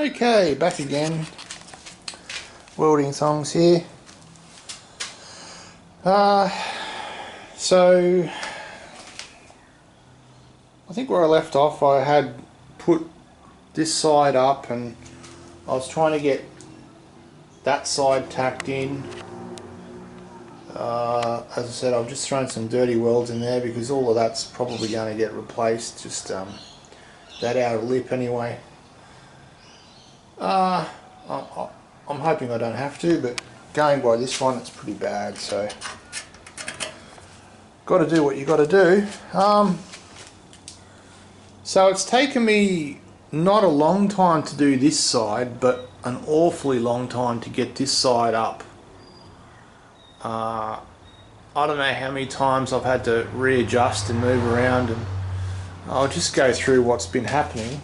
Okay, back again. Welding songs here. So I think where I left off, I had put this side up and I was trying to get that side tacked in. As I said, I've just thrown some dirty welds in there because all of that's probably going to get replaced, just that outer lip anyway. I'm hoping I don't have to, but going by this one, it's pretty bad, so got to do what you got to do. So it's taken me not a long time to do this side, but an awfully long time to get this side up. I don't know how many times I've had to readjust and move around, and I'll just go through what's been happening.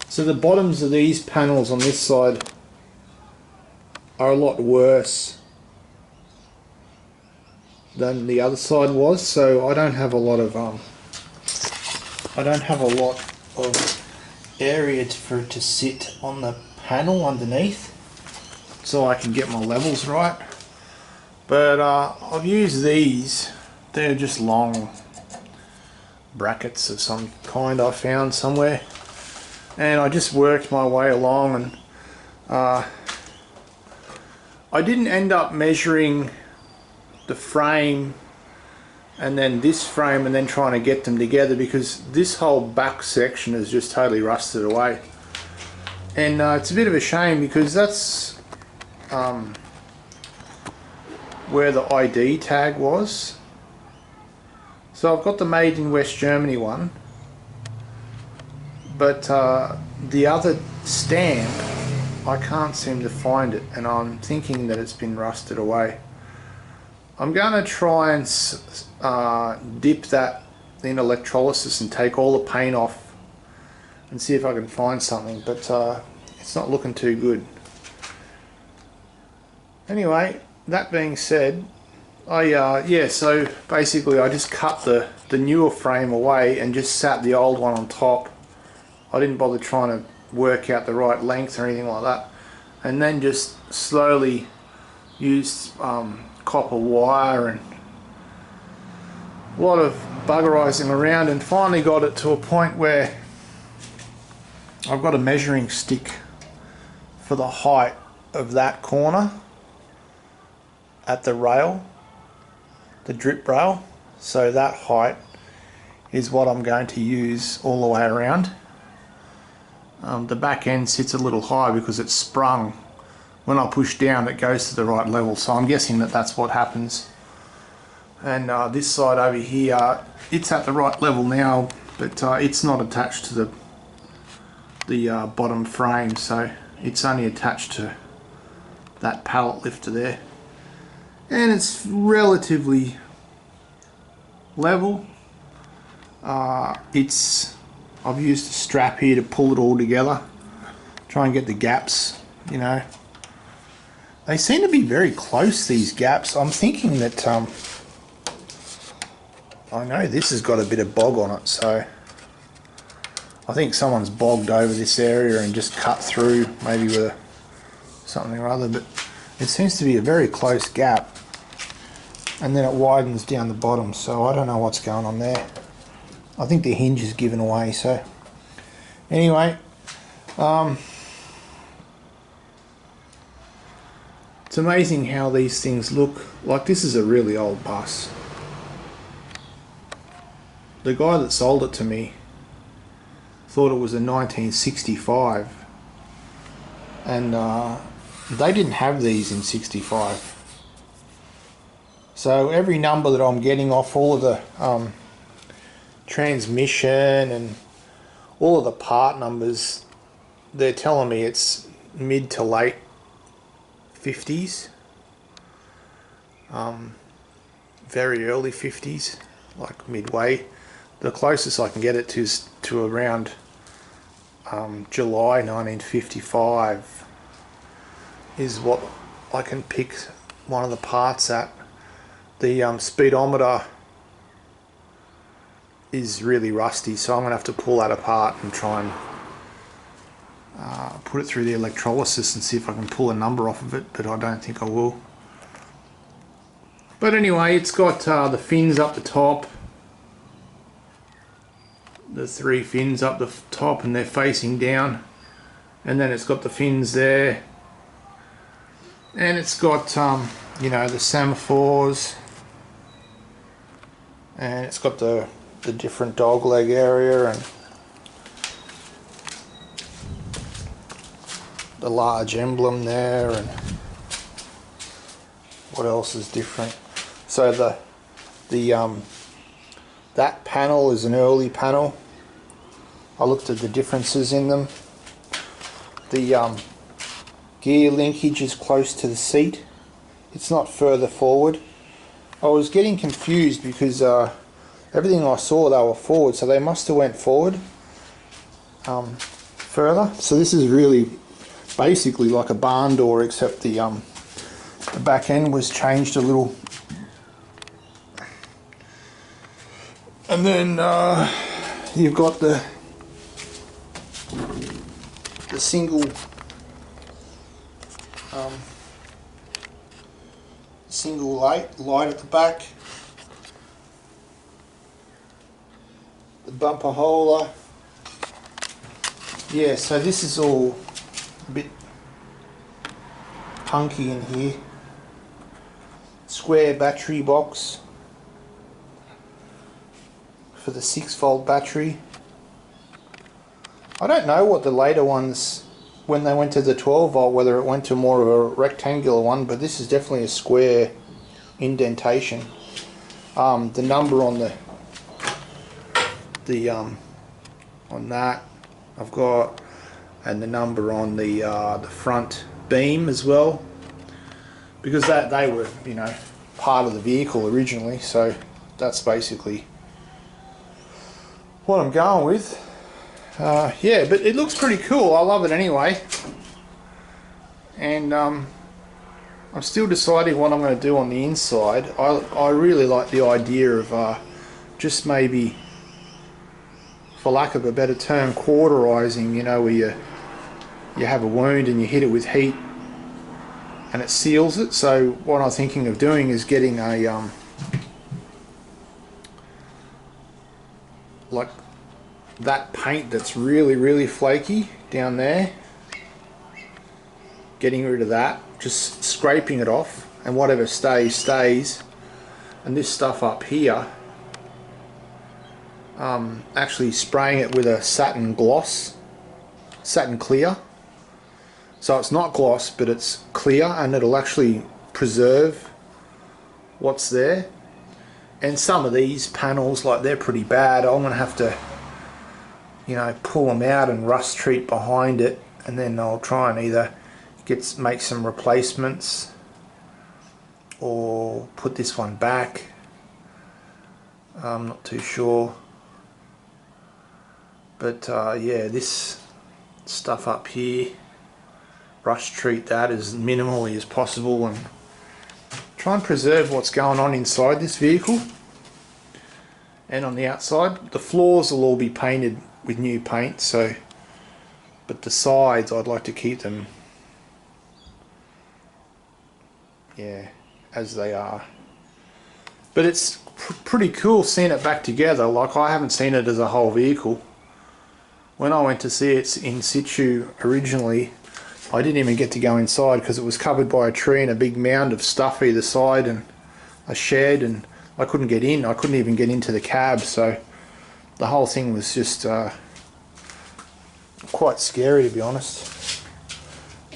So the bottoms of these panels on this side are a lot worse than the other side was, so I don't have a lot of area for it to sit on the panel underneath, so I can get my levels right. But I've used these. They're just long brackets of some kind I found somewhere, and I just worked my way along, and I didn't end up measuring the frame and then this frame and then trying to get them together, because this whole back section is just totally rusted away, and it's a bit of a shame because that's where the ID tag was. So I've got the Made in West Germany one, but the other stamp, I can't seem to find it, and I'm thinking that it's been rusted away. I'm going to try and dip that in electrolysis and take all the paint off and see if I can find something, but it's not looking too good. Anyway, that being said, so basically I just cut the newer frame away and just sat the old one on top. I didn't bother trying to work out the right length or anything like that, and then just slowly used copper wire and a lot of buggerizing around, and finally got it to a point where I've got a measuring stick for the height of that corner at the rail, the drip rail. So that height is what I'm going to use all the way around. The back end sits a little high because it's sprung. When I push down, it goes to the right level, so I'm guessing that that's what happens. And this side over here, it's at the right level now, but it's not attached to the bottom frame, so it's only attached to that pallet lifter there, and it's relatively level. I've used a strap here to pull it all together, try and get the gaps, you know. They seem to be very close, these gaps. I'm thinking that I know this has got a bit of bog on it, so I think someone's bogged over this area and just cut through, maybe with something or other, but it seems to be a very close gap, and then it widens down the bottom, so I don't know what's going on there. I think the hinge is given away, so anyway, it's amazing how these things look. Like, this is a really old bus. The guy that sold it to me thought it was a 1965, and they didn't have these in 65. So every number that I'm getting off all of the transmission and all of the part numbers, they're telling me it's mid to late 50s, very early 50s, like midway. The closest I can get it to is to around July 1955 is what I can pick one of the parts at. The speedometer is really rusty, so I'm going to have to pull that apart and try and put it through the electrolysis and see if I can pull a number off of it, but I don't think I will. But anyway, it's got the fins up the top, the 3 fins up the top, and they're facing down, and then it's got the fins there, and it's got you know, the semaphores, and it's got the different dog leg area and the large emblem there, and what else is different? So that panel is an early panel. I looked at the differences in them. The gear linkage is close to the seat. It's not further forward. I was getting confused because everything I saw, they were forward, so they must have went forward further. So this is really basically like a barn door, except the back end was changed a little. And then you've got the single light at the back, the bumper holder. Yeah, so this is all a bit punky in here. Square battery box for the 6-volt battery. I don't know what the later ones, when they went to the 12-volt, whether it went to more of a rectangular one, but this is definitely a square indentation. The number on on that I've got, and the number on the front beam as well, because they were, you know, part of the vehicle originally. So that's basically what I'm going with. Yeah, but it looks pretty cool. I love it anyway, and I'm still deciding what I'm going to do on the inside. I really like the idea of just maybe, for lack of a better term, cauterizing, you know, where you have a wound and you hit it with heat and it seals it. So what I'm thinking of doing is getting a like that paint that's really flaky down there, getting rid of that, just scraping it off, and whatever stays, and this stuff up here, actually spraying it with a satin clear, so it's not gloss but it's clear, and it'll actually preserve what's there. And some of these panels, like, they're pretty bad. I'm gonna have to, you know, pull them out and rust treat behind it, and then I'll try and either make some replacements or put this one back. I'm not too sure, but yeah, this stuff up here, rust treat that as minimally as possible and try and preserve what's going on inside this vehicle. And on the outside, the floors will all be painted with new paint, so, but the sides I'd like to keep them, yeah, as they are. But it's pretty cool seeing it back together. Like, I haven't seen it as a whole vehicle. When I went to see it in situ originally, I didn't even get to go inside because it was covered by a tree and a big mound of stuff either side and a shed, and I couldn't get in. I couldn't even get into the cab, so the whole thing was just quite scary, to be honest.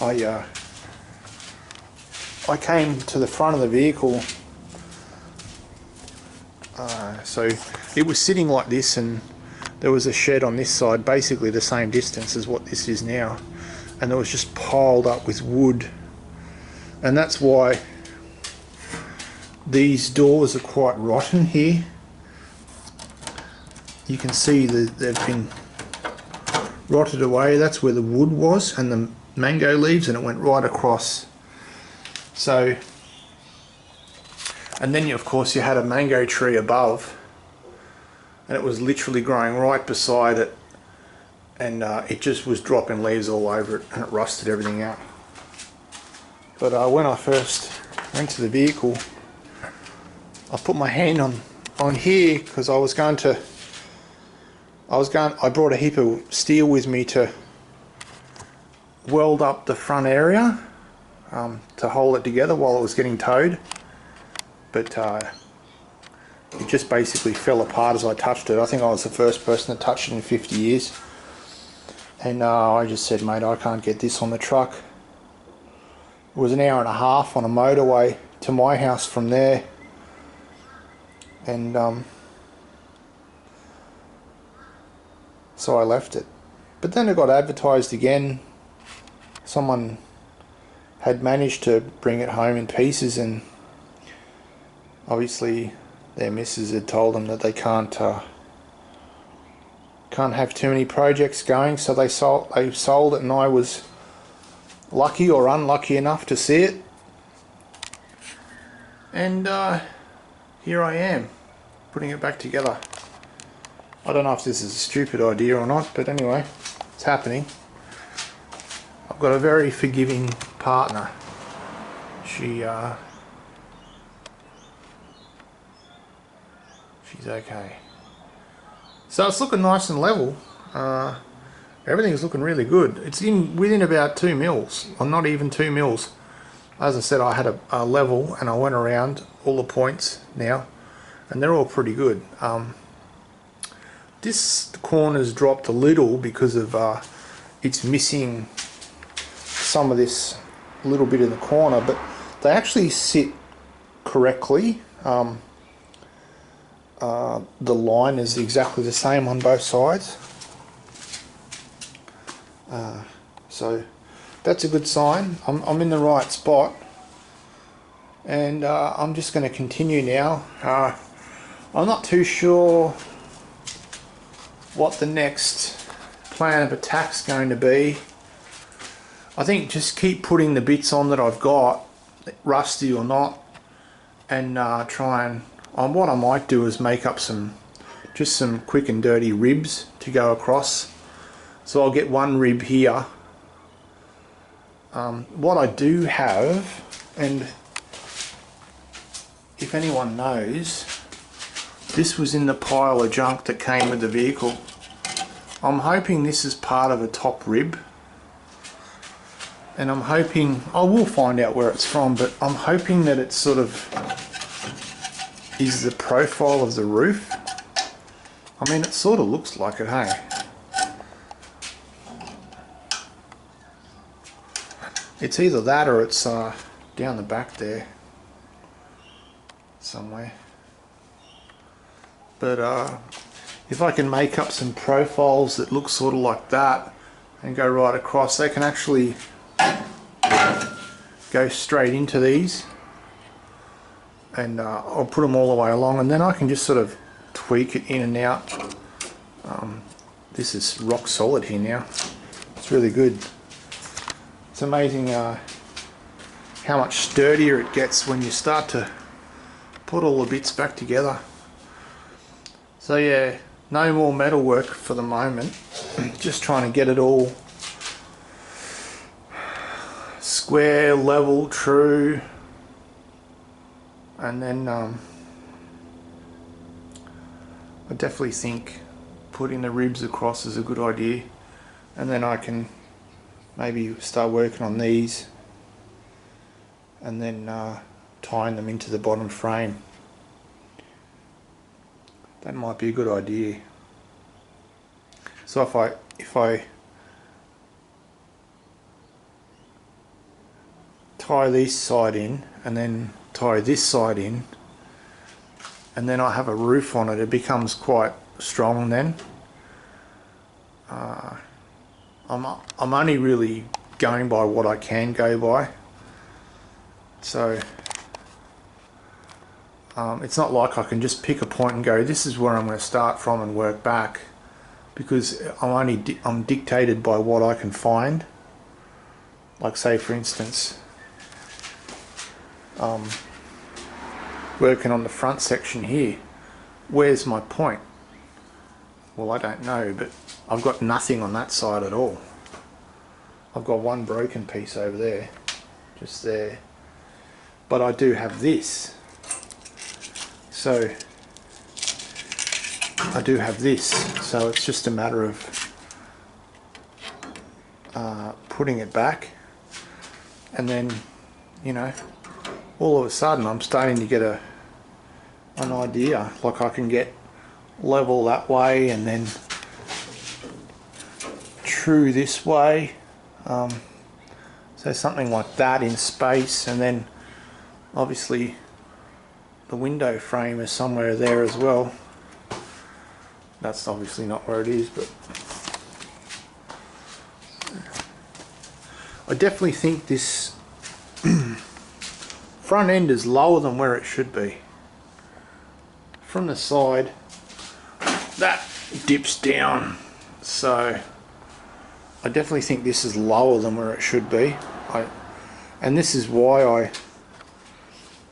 I came to the front of the vehicle, so it was sitting like this, and there was a shed on this side, basically the same distance as what this is now, and it was just piled up with wood, and that's why these doors are quite rotten here. You can see that they've been rotted away. That's where the wood was and the mango leaves, and it went right across. So, and then of course you had a mango tree above, and it was literally growing right beside it, and it just was dropping leaves all over it, and it rusted everything out. But when I first went to the vehicle, I put my hand on here because I brought a heap of steel with me to weld up the front area to hold it together while it was getting towed, but it just basically fell apart as I touched it. I think I was the first person to touch it in 50 years, and I just said, mate, I can't get this on the truck. It was an hour and a half on a motorway to my house from there, and so I left it. But then it got advertised again. Someone had managed to bring it home in pieces, and obviously their missus had told them that they can't have too many projects going, so they sold it, and I was lucky or unlucky enough to see it, and here I am putting it back together. I don't know if this is a stupid idea or not, but anyway, it's happening. I've got a very forgiving partner. She's okay. So it's looking nice and level. Everything's looking really good. It's within about 2 mils, or not even 2 mils. As I said, I had a level, and I went around all the points now, and they're all pretty good. This corner's dropped a little because of it's missing some of this little bit in the corner, but they actually sit correctly. The line is exactly the same on both sides, so that's a good sign. I'm in the right spot, and I'm just going to continue now. I'm not too sure what the next plan of attack's going to be. I think just keep putting the bits on that I've got, rusty or not, and try and what I might do is make up some quick and dirty ribs to go across. So I'll get one rib here. What I do have, and if anyone knows, this was in the pile of junk that came with the vehicle. I'm hoping this is part of a top rib, and I'm hoping, I will find out where it's from, but I'm hoping that it's sort of is the profile of the roof. I mean, it sort of looks like it, hey? It's either that or it's down the back there somewhere. But if I can make up some profiles that look sort of like that and go right across, they can actually go straight into these, and I'll put them all the way along, and then I can just sort of tweak it in and out. This is rock solid here now. It's really good. It's amazing how much sturdier it gets when you start to put all the bits back together. So yeah, no more metal work for the moment. Just trying to get it all square, level, true, and then I definitely think putting the ribs across is a good idea, and then I can maybe start working on these, and then tying them into the bottom frame. That might be a good idea. So if I tie this side in and then tie this side in, and then I have a roof on it, it becomes quite strong then. I'm only really going by what I can go by, so it's not like I can just pick a point and go, this is where I'm going to start from and work back, because I'm dictated by what I can find. Like, say for instance, working on the front section here, where's my point? well, I don't know, but I've got nothing on that side at all. I've got one broken piece over there, just there, but I do have this. So I do have this, so it's just a matter of putting it back, and then, you know, all of a sudden I'm starting to get an idea, like I can get level that way and then true this way, so something like that in space, and then obviously the window frame is somewhere there as well. That's obviously not where it is, but I definitely think this front end is lower than where it should be. From the side, that dips down, so I definitely think this is lower than where it should be. And this is why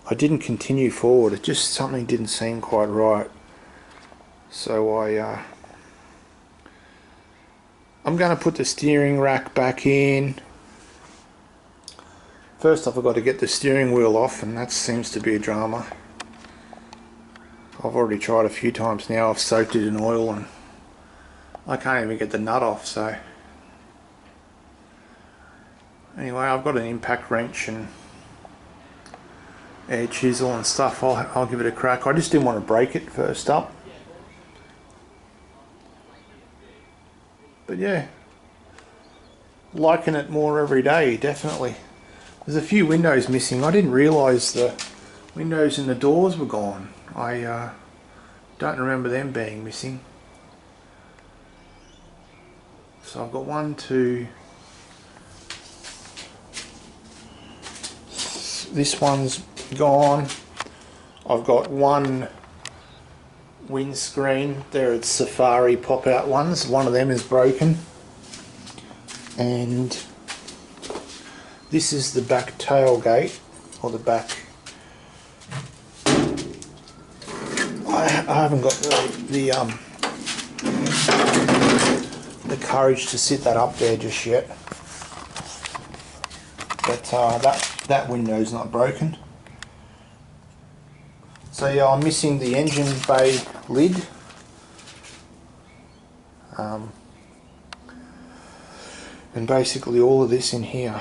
I didn't continue forward. It just, something didn't seem quite right. So I'm going to put the steering rack back in. First off, I've got to get the steering wheel off, and that seems to be a drama. I've already tried a few times now. I've soaked it in oil and I can't even get the nut off. So anyway, I've got an impact wrench and air chisel and stuff. I'll give it a crack. I just didn't want to break it first up. But yeah, liking it more every day, definitely. There's a few windows missing. I didn't realise the windows in the doors were gone. I don't remember them being missing. So I've got 1, 2. This one's gone. I've got one windscreen. There it's Safari pop-out ones. One of them is broken. And this is the back tailgate, or the back. I haven't got the courage to sit that up there just yet. But that window's not broken. So yeah, I'm missing the engine bay lid. And basically all of this in here.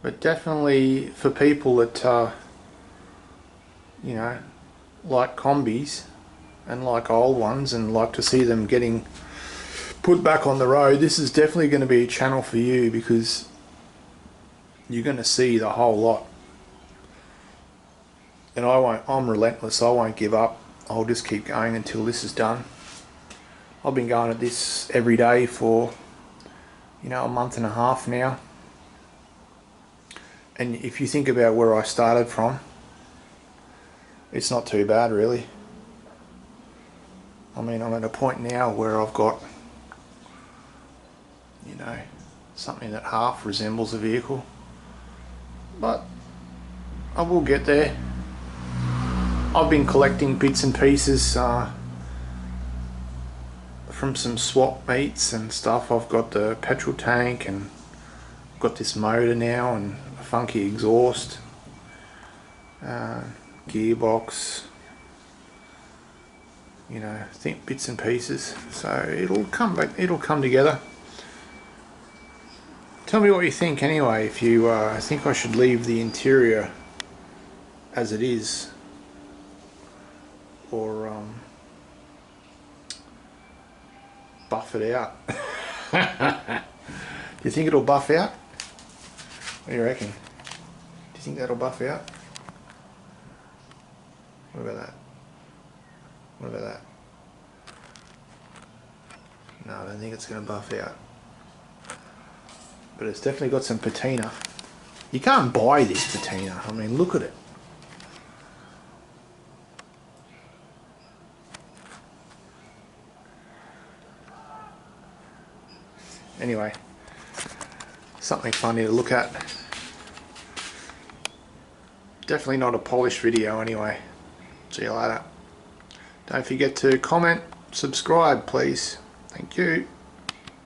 But definitely for people that you know, like combis and like old ones and like to see them getting put back on the road, this is definitely going to be a channel for you, because you're going to see the whole lot. And I'm relentless. I won't give up. I'll just keep going until this is done. I've been going at this every day for, you know, a month and a half now. And if you think about where I started from, it's not too bad really. I mean, I'm at a point now where I've got, you know, something that half resembles a vehicle. But I will get there. I've been collecting bits and pieces from some swap meets and stuff. I've got the petrol tank, and I've got this motor now, and a funky exhaust, gearbox, you know, think bits and pieces. So it'll come back, it'll come together. Tell me what you think anyway, if you think I should leave the interior as it is, or buff it out. Do you think it'll buff out? What do you reckon? Do you think that'll buff out? What about that? What about that? No, I don't think it's going to buff out. But it's definitely got some patina. You can't buy this patina. I mean, look at it. Anyway, something funny to look at. Definitely not a polished video anyway. See you later. Don't forget to comment, subscribe please. Thank you.